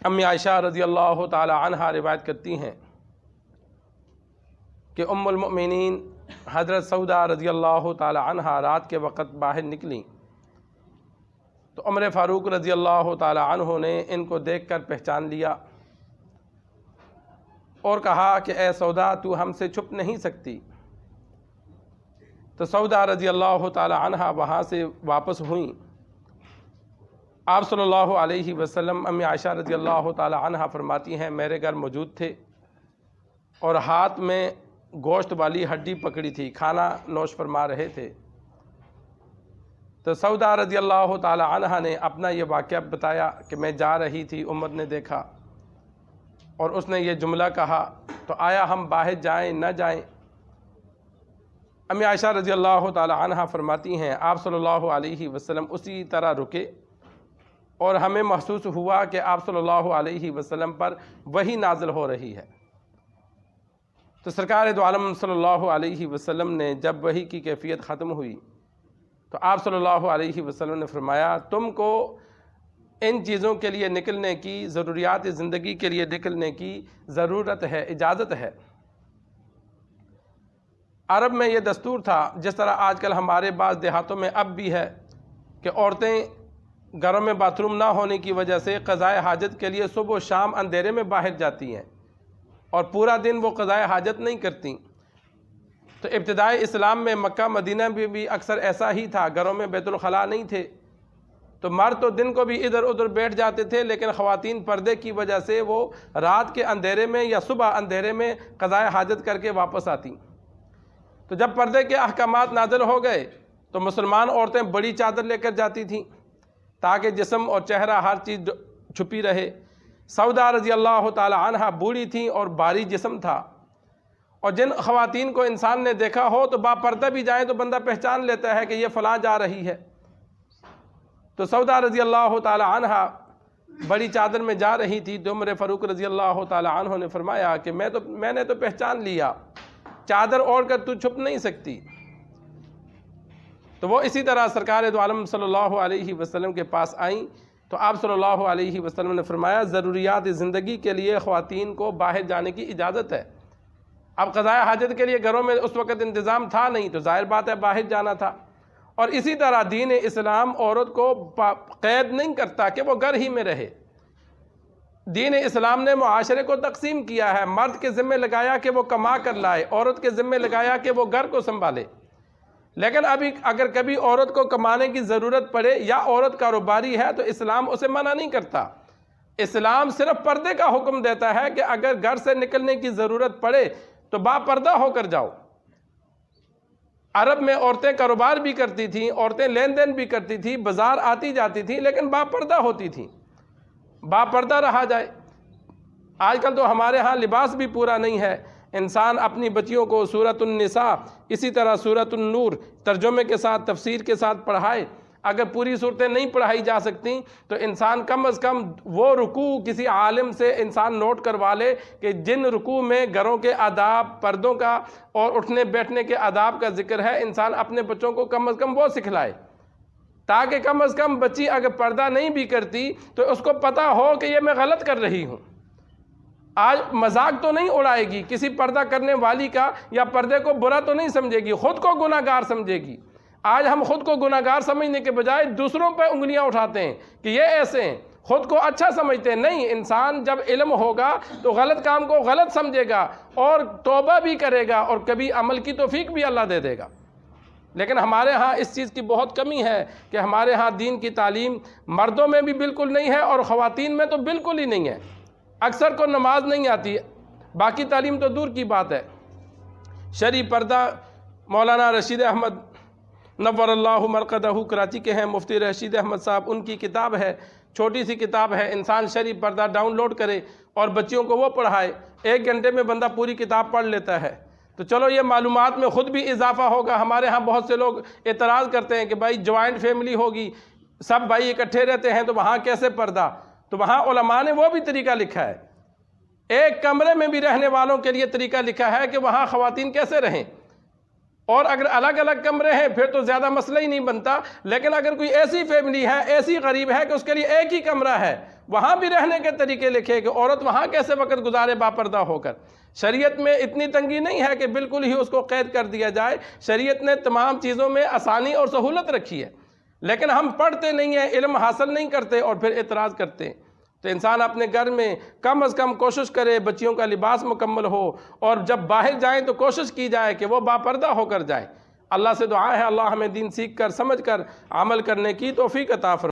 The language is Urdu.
امی عائشہ رضی اللہ تعالی عنہا روایت کرتی ہیں کہ ام المؤمنین حضرت سودا رضی اللہ تعالی عنہا رات کے وقت باہر نکلیں تو عمر فاروق رضی اللہ تعالی عنہ نے ان کو دیکھ کر پہچان لیا اور کہا کہ اے سودا تو ہم سے چھپ نہیں سکتی۔ تو سودا رضی اللہ تعالی عنہا وہاں سے واپس ہوئیں۔ آپ صلی اللہ علیہ وسلم امی عائشہ رضی اللہ تعالی عنہا فرماتی ہیں میرے گھر موجود تھے اور ہاتھ میں گوشت والی ہڈی پکڑی تھی، کھانا نوش فرما رہے تھے۔ تو سودا رضی اللہ تعالی عنہا نے اپنا یہ واقعہ بتایا کہ میں جا رہی تھی، عمر نے دیکھا اور اس نے یہ جملہ کہا تو آیا ہم باہر جائیں نہ جائیں؟ امی عائشہ رضی اللہ تعالی عنہا فرماتی ہیں آپ صلی اللہ علیہ وسلم اسی طرح رکے اور ہمیں محسوس ہوا کہ آپ صلی اللہ علیہ وسلم پر وحی نازل ہو رہی ہے۔ تو سرکار دو عالم صلی اللہ علیہ وسلم نے جب وحی کی کیفیت ختم ہوئی تو آپ صلی اللہ علیہ وسلم نے فرمایا تم کو ان چیزوں کے لیے نکلنے کی، ضروریات زندگی کے لیے نکلنے کی ضرورت ہے، اجازت ہے۔ عرب میں یہ دستور تھا، جس طرح آج کل ہمارے بعض دیہاتوں میں اب بھی ہے کہ عورتیں گھروں میں باتھ روم نہ ہونے کی وجہ سے قضائے حاجت کے لیے صبح و شام اندھیرے میں باہر جاتی ہیں اور پورا دن وہ قضائے حاجت نہیں کرتیں۔ تو ابتدائی اسلام میں مکہ مدینہ میں بھی اکثر ایسا ہی تھا، گھروں میں بیت الخلاء نہیں تھے، تو مرد تو دن کو بھی ادھر ادھر بیٹھ جاتے تھے، لیکن خواتین پردے کی وجہ سے وہ رات کے اندھیرے میں یا صبح اندھیرے میں قضائے حاجت کر کے واپس آتی۔ تو جب پردے کے احکامات نازل ہو گئے تو مسلمان عورتیں بڑی چادر لے کر جاتی تھیں تاکہ جسم اور چہرہ ہر چیز چھپی رہے۔ سودا رضی اللہ تعالی عنہا بوڑھی تھیں اور بھاری جسم تھا، اور جن خواتین کو انسان نے دیکھا ہو تو با پردہ بھی جائیں تو بندہ پہچان لیتا ہے کہ یہ فلاں جا رہی ہے۔ تو سودا رضی اللہ تعالی عنہا بڑی چادر میں جا رہی تھی تو عمر فاروق رضی اللہ تعالی عنہ نے فرمایا کہ میں نے تو پہچان لیا، چادر اوڑھ کر تو چھپ نہیں سکتی۔ تو وہ اسی طرح سرکار دو عالم صلی اللہ علیہ وسلم کے پاس آئیں تو آپ صلی اللہ علیہ وسلم نے فرمایا ضروریات زندگی کے لیے خواتین کو باہر جانے کی اجازت ہے۔ اب قضائے حاجت کے لیے گھروں میں اس وقت انتظام تھا نہیں تو ظاہر بات ہے باہر جانا تھا، اور اسی طرح دین اسلام عورت کو قید نہیں کرتا کہ وہ گھر ہی میں رہے۔ دین اسلام نے معاشرے کو تقسیم کیا ہے، مرد کے ذمہ لگایا کہ وہ کما کر لائے، عورت کے ذمہ لگایا کہ وہ گھر کو سنبھالے۔ لیکن ابھی اگر کبھی عورت کو کمانے کی ضرورت پڑے یا عورت کاروباری ہے تو اسلام اسے منع نہیں کرتا۔ اسلام صرف پردے کا حکم دیتا ہے کہ اگر گھر سے نکلنے کی ضرورت پڑے تو با پردہ ہو کر جاؤ۔ عرب میں عورتیں کاروبار بھی کرتی تھیں، عورتیں لین دین بھی کرتی تھیں، بازار آتی جاتی تھیں، لیکن با پردہ ہوتی تھیں، با پردہ رہا جائے۔ آج کل تو ہمارے ہاں لباس بھی پورا نہیں ہے، انسان اپنی بچیوں کو سورۃ النساء اسی طرح سورۃ النور ترجمے کے ساتھ تفسیر کے ساتھ پڑھائے۔ اگر پوری صورتیں نہیں پڑھائی جا سکتی تو انسان کم از کم وہ رکوع کسی عالم سے انسان نوٹ کروا لے کہ جن رکوع میں گھروں کے آداب، پردوں کا اور اٹھنے بیٹھنے کے آداب کا ذکر ہے، انسان اپنے بچوں کو کم از کم وہ سکھلائے، تاکہ کم از کم بچی اگر پردہ نہیں بھی کرتی تو اس کو پتہ ہو کہ یہ میں غلط کر رہی ہوں۔ آج مذاق تو نہیں اڑائے گی کسی پردہ کرنے والی کا، یا پردے کو برا تو نہیں سمجھے گی، خود کو گناہ گار سمجھے گی۔ آج ہم خود کو گناہ گار سمجھنے کے بجائے دوسروں پہ انگلیاں اٹھاتے ہیں کہ یہ ایسے ہیں، خود کو اچھا سمجھتے ہیں۔ نہیں، انسان جب علم ہوگا تو غلط کام کو غلط سمجھے گا اور توبہ بھی کرے گا، اور کبھی عمل کی توفیق بھی اللہ دے دے گا۔ لیکن ہمارے ہاں اس چیز کی بہت کمی ہے کہ ہمارے ہاں دین کی تعلیم مردوں میں بھی بالکل نہیں ہے اور خواتین میں تو بالکل ہی نہیں ہے۔ اکثر کو نماز نہیں آتی، باقی تعلیم تو دور کی بات ہے۔ شرعی پردہ مولانا رشید احمد نور اللہ مرقدہ کراچی کے ہیں، مفتی رشید احمد صاحب، ان کی کتاب ہے، چھوٹی سی کتاب ہے، انسان شرعی پردہ ڈاؤن لوڈ کرے اور بچیوں کو وہ پڑھائے، 1 گھنٹے میں بندہ پوری کتاب پڑھ لیتا ہے۔ تو چلو یہ معلومات میں خود بھی اضافہ ہوگا۔ ہمارے ہاں بہت سے لوگ اعتراض کرتے ہیں کہ بھائی جوائنٹ فیملی ہوگی، سب بھائی اکٹھے رہتے ہیں تو وہاں کیسے پردہ؟ تو وہاں علماء نے وہ بھی طریقہ لکھا ہے، ایک کمرے میں بھی رہنے والوں کے لیے طریقہ لکھا ہے کہ وہاں خواتین کیسے رہیں۔ اور اگر الگ الگ کمرے ہیں پھر تو زیادہ مسئلہ ہی نہیں بنتا، لیکن اگر کوئی ایسی فیملی ہے، ایسی غریب ہے کہ اس کے لیے ایک ہی کمرہ ہے، وہاں بھی رہنے کے طریقے لکھے کہ عورت وہاں کیسے وقت گزارے باپردہ ہو کر۔ شریعت میں اتنی تنگی نہیں ہے کہ بالکل ہی اس کو قید کر دیا جائے، شریعت نے تمام چیزوں میں آسانی اور سہولت رکھی ہے، لیکن ہم پڑھتے نہیں ہیں، علم حاصل نہیں کرتے اور پھر اعتراض کرتے ہیں۔ تو انسان اپنے گھر میں کم از کم کوشش کرے بچیوں کا لباس مکمل ہو، اور جب باہر جائیں تو کوشش کی جائے کہ وہ باپردہ ہو کر جائے۔ اللہ سے دعا ہے اللہ ہمیں دین سیکھ کر سمجھ کر عمل کرنے کی توفیق عطا فرمائے۔